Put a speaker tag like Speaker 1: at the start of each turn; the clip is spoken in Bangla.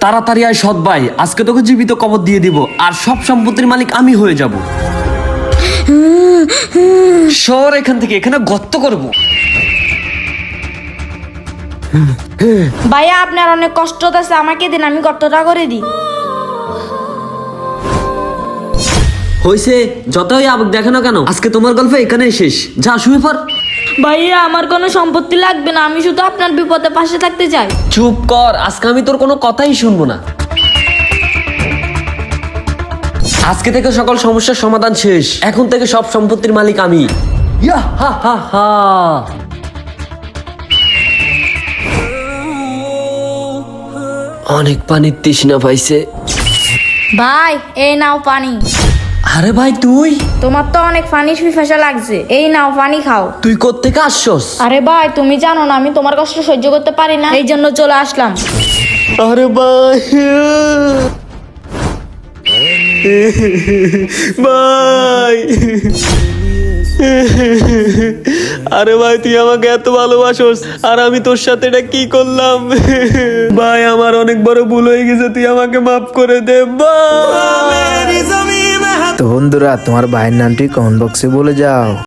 Speaker 1: তাড়াতাড়ি আয় সৎ ভাই, আজকে তোকে জীবিত কবর দিয়ে দিব আর সব সম্পত্তির মালিক আমি হয়ে যাব। সর এখান থেকে, এখানে গর্ত করব।
Speaker 2: ভাইয়া আপনার অনেক কষ্ট আছে, আমাকে দিন, আমি গর্তটা করে দিই।
Speaker 1: হইছে, যতই আবেগ দেখো না কেন, আজকে তোমার গল্প এখানেই শেষ। যা শুয়ে পড়।
Speaker 2: ভাইয়া আমার কোনো সম্পত্তি লাগবে না, আমি শুধু আপনার বিপদে পাশে থাকতে চাই।
Speaker 1: চুপ কর, আজকে আমি তোর কোনো কথাই শুনবো না। আজকে থেকে সকল সমস্যার সমাধান শেষ, এখন থেকে সব সম্পত্তির মালিক আমি। ইয়া হা হা হা। অনেক পানির তৃষ্ণা পাইছে।
Speaker 2: ভাই এই নাও পানি।
Speaker 1: আরে ভাই তুই
Speaker 2: তোমার তো অনেক পানির পিপাসা লাগছে, এই নাও পানি খাও।
Speaker 1: তুই কোত্থেকে আসছস?
Speaker 2: আরে ভাই তুমি জানো না আমি তোমার কষ্ট সহ্য করতে পারি না, এই জন্য চলে আসলাম।
Speaker 1: আরে ভাই, ভাই, আরে ভাই তুই আমাকে এত ভালোবাসোস আর আমি তোর সাথে এটা কি করলাম? ভাই আমার অনেক বড় ভুল হয়ে গেছে, তুই আমাকে মাফ করে দে ভাই।
Speaker 3: তো বন্ধুরা, তোমার ভাইয়ের নামটি কমেন্ট বক্সে বলে যাও।